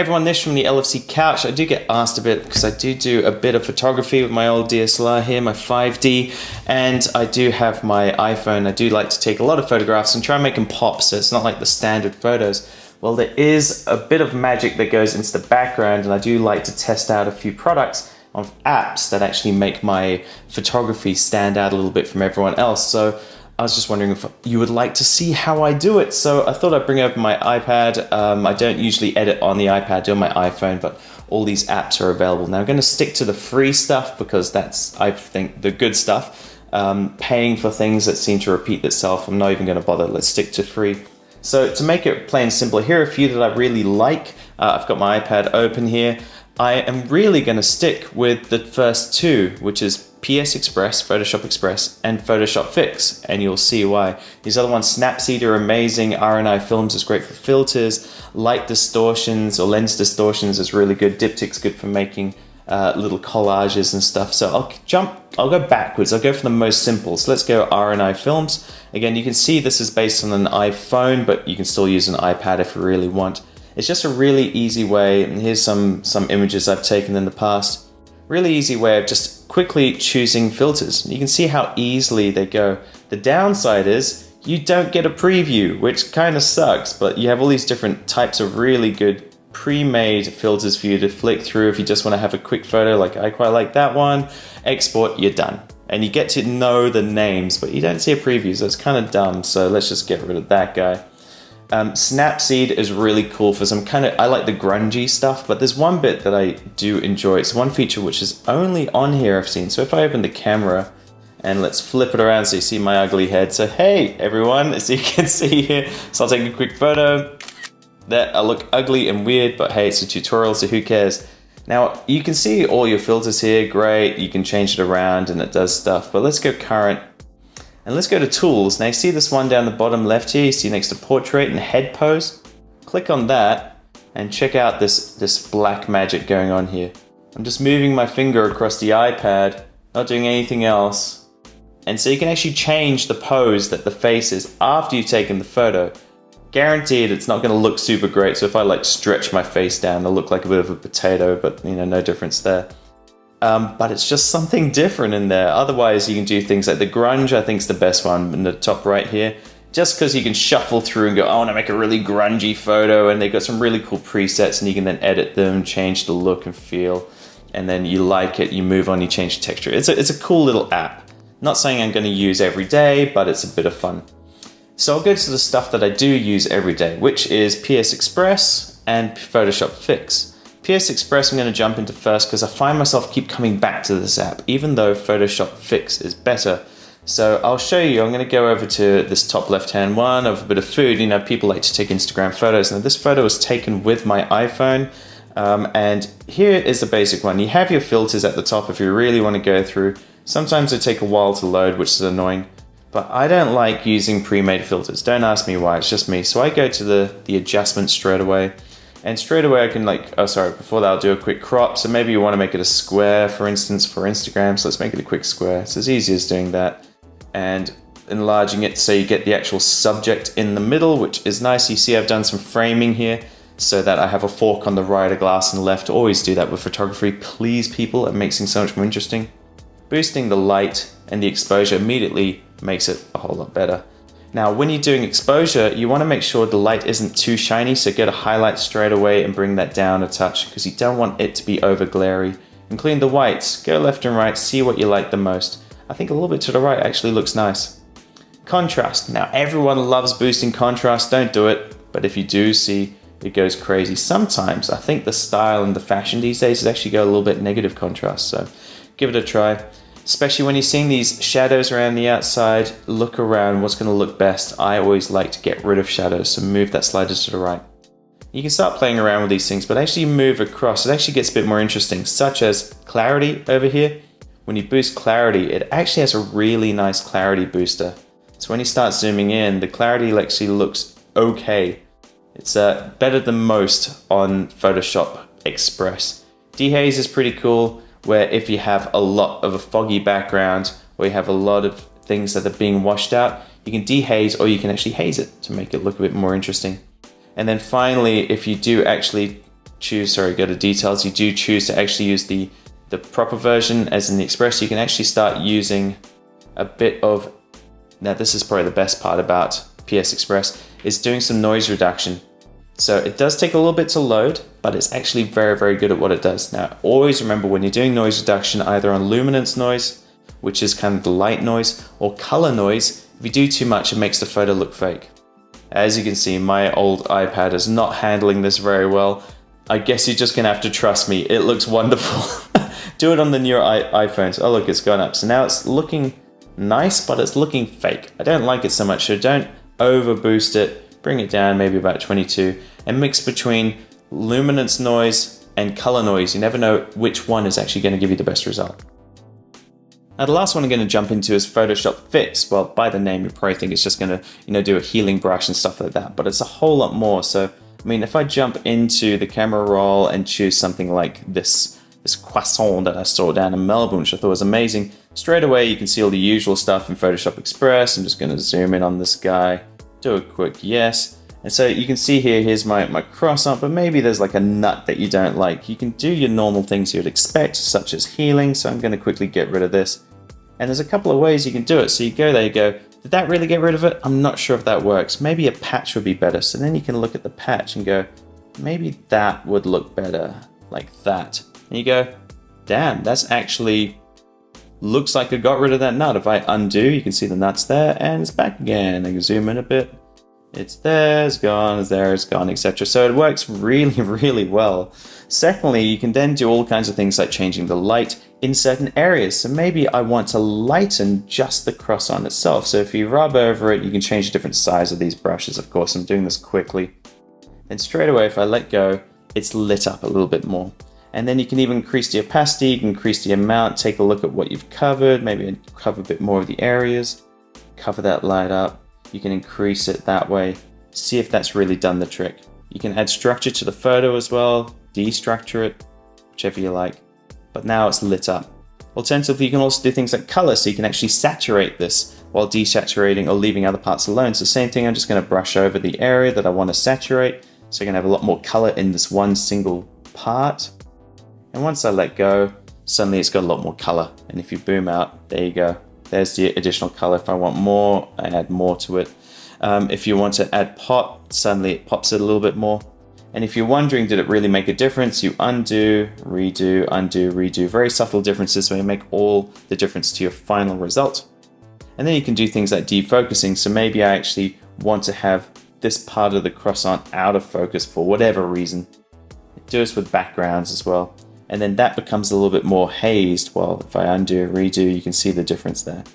everyone, Nish from the LFC Couch. I do get asked a bit because I do a bit of photography with my old DSLR here, my 5D, and I do have my iPhone. I do like to take a lot of photographs and try and make them pop, so it's not like the standard photos. Well, there is a bit of magic that goes into the background, and I do like to test out a few products on apps that actually make my photography stand out a little bit from everyone else. So I was just wondering if you would like to see how I do it. So I thought I'd bring over my iPad. I don't usually edit on the iPad, I do on my iPhone, but all these apps are available. Now I'm going to stick to the free stuff because that's, I think, the good stuff. Paying for things that seem to repeat itself, I'm not even going to bother. Let's stick to free. So to make it plain and simple, here are a few that I really like. I've got my iPad open here. I am really going to stick with the first two, which is PS Express, Photoshop Express, and Photoshop Fix, and you'll see why. These other ones, Snapseed, are amazing. RNI Films is great for filters. Light distortions or lens distortions is really good. Diptych's good for making little collages and stuff. So I'll go backwards. I'll go for the most simple. So let's go RNI Films. Again, you can see this is based on an iPhone, but you can still use an iPad if you really want. It's just a really easy way, and here's some images I've taken in the past. Really easy way of just quickly choosing filters. You can see how easily they go. The downside is you don't get a preview, which kind of sucks, but you have all these different types of really good pre-made filters for you to flick through if you just want to have a quick photo. Like, I quite like that one. Export, you're done. And you get to know the names, but you don't see a preview, so it's kind of dumb. So let's just get rid of that guy. Snapseed is really cool for some I like the grungy stuff, but there's one bit that I do enjoy. It's one feature which is only on here I've seen. So if I open the camera and let's flip it around so you see my ugly head. So hey everyone, as you can see here, so I'll take a quick photo. That I look ugly and weird, but hey, it's a tutorial, so who cares? Now you can see all your filters here, great. You can change it around and it does stuff, but let's go current. And let's go to tools. Now you see this one down the bottom left here, you see next to portrait and head pose. Click on that and check out this black magic going on here. I'm just moving my finger across the iPad, not doing anything else. And so you can actually change the pose that the face is after you've taken the photo. Guaranteed it's not going to look super great, so if I like stretch my face down, it'll look like a bit of a potato, but you know, no difference there. But it's just something different in there. Otherwise, you can do things like the grunge, I think is the best one in the top right here. Just because you can shuffle through and go, I want to make a really grungy photo, and they've got some really cool presets, and you can then edit them, change the look and feel, and then you like it, you move on, you change the texture. It's a cool little app. Not saying I'm going to use every day, but it's a bit of fun. So I'll go to the stuff that I do use every day, which is PS Express and Photoshop Fix. PS Express I'm going to jump into first because I find myself keep coming back to this app, even though Photoshop Fix is better. So I'll show you, I'm going to go over to this top left-hand one of a bit of food. You know, people like to take Instagram photos. Now this photo was taken with my iPhone, and here is the basic one. You have your filters at the top if you really want to go through. Sometimes they take a while to load, which is annoying. But I don't like using pre-made filters. Don't ask me why, it's just me. So I go to the adjustment straight away. And straight away I can before that I'll do a quick crop. So maybe you want to make it a square, for instance, for Instagram. So let's make it a quick square. It's as easy as doing that. And enlarging it so you get the actual subject in the middle, which is nice. You see I've done some framing here so that I have a fork on the right, a glass on the left. Always do that with photography. Please people, it makes things so much more interesting. Boosting the light and the exposure immediately makes it a whole lot better. Now, when you're doing exposure, you want to make sure the light isn't too shiny, so get a highlight straight away and bring that down a touch because you don't want it to be over glary. Including the whites, go left and right, see what you like the most. I think a little bit to the right actually looks nice. Contrast. Now, everyone loves boosting contrast, don't do it, but if you do, see, it goes crazy. Sometimes, I think the style and the fashion these days is actually go a little bit negative contrast, so give it a try. Especially when you're seeing these shadows around the outside, look around what's going to look best. I always like to get rid of shadows, so move that slider to the right. You can start playing around with these things, but actually move across. It actually gets a bit more interesting, such as clarity over here. When you boost clarity, it actually has a really nice clarity booster. So when you start zooming in, the clarity actually looks okay. It's better than most on Photoshop Express. Dehaze is pretty cool, where if you have a lot of a foggy background or you have a lot of things that are being washed out, you can dehaze or you can actually haze it to make it look a bit more interesting. And then finally, if you do actually go to details, you do choose to actually use the proper version as in the Express, you can actually start using a bit of, now this is probably the best part about PS Express, is doing some noise reduction. So it does take a little bit to load, but it's actually very, very good at what it does. Now, always remember when you're doing noise reduction, either on luminance noise, which is kind of the light noise, or color noise, if you do too much, it makes the photo look fake. As you can see, my old iPad is not handling this very well. I guess you're just gonna have to trust me. It looks wonderful. Do it on the newer iPhones. Oh look, it's gone up. So now it's looking nice, but it's looking fake. I don't like it so much, so don't over boost it. Bring it down maybe about 22 and mix between luminance noise and color noise. You never know which one is actually gonna give you the best result. Now the last one I'm going to jump into is Photoshop Fix. Well, by the name you probably think it's just going to, do a healing brush and stuff like that, but it's a whole lot more. So, I mean, if I jump into the camera roll and choose something like this croissant that I saw down in Melbourne, which I thought was amazing, straight away you can see all the usual stuff in Photoshop Express. I'm just going to zoom in on this guy, do a quick yes. And so you can see here's my croissant, but maybe there's like a nut that you don't like. You can do your normal things you'd expect, such as healing. So I'm going to quickly get rid of this. And there's a couple of ways you can do it. So you go there, you go, did that really get rid of it? I'm not sure if that works. Maybe a patch would be better. So then you can look at the patch and go, maybe that would look better, like that. And you go, damn, that's actually, looks like I got rid of that nut. If I undo, you can see the nut's there and it's back again. I can zoom in a bit. It's there, it's gone, it's there, it's gone, etc. So it works really, really well. Secondly, you can then do all kinds of things like changing the light in certain areas. So maybe I want to lighten just the croissant itself. So if you rub over it, you can change the different size of these brushes. Of course, I'm doing this quickly. And straight away, if I let go, it's lit up a little bit more. And then you can even increase the opacity, you can increase the amount, take a look at what you've covered, maybe cover a bit more of the areas, cover that light up. You can increase it that way, see if that's really done the trick. You can add structure to the photo as well, destructure it, whichever you like, but now it's lit up. Alternatively, you can also do things like color, so you can actually saturate this while desaturating or leaving other parts alone. So same thing, I'm just gonna brush over the area that I wanna saturate, so you're gonna have a lot more color in this one single part. And once I let go, suddenly it's got a lot more color. And if you boom out, there you go. There's the additional color. If I want more, I add more to it. If you want to add pop, suddenly it pops it a little bit more. And if you're wondering, did it really make a difference? You undo, redo. Very subtle differences where you make all the difference to your final result. And then you can do things like defocusing. So maybe I actually want to have this part of the croissant out of focus for whatever reason. Do this with backgrounds as well. And then that becomes a little bit more hazed. Well, if I undo, redo, you can see the difference there.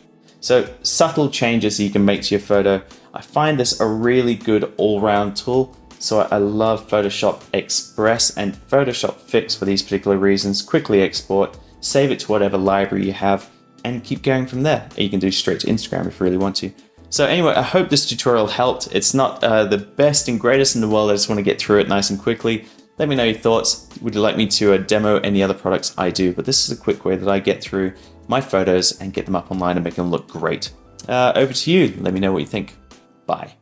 So subtle changes you can make to your photo. I find this a really good all-round tool. So I love Photoshop Express and Photoshop Fix for these particular reasons. Quickly export, save it to whatever library you have, and keep going from there. You can do straight to Instagram if you really want to. So anyway, I hope this tutorial helped. It's not the best and greatest in the world. I just want to get through it nice and quickly. Let me know your thoughts. Would you like me to demo any other products? I do, but this is a quick way that I get through my photos and get them up online and make them look great. Over to you. Let me know what you think. Bye.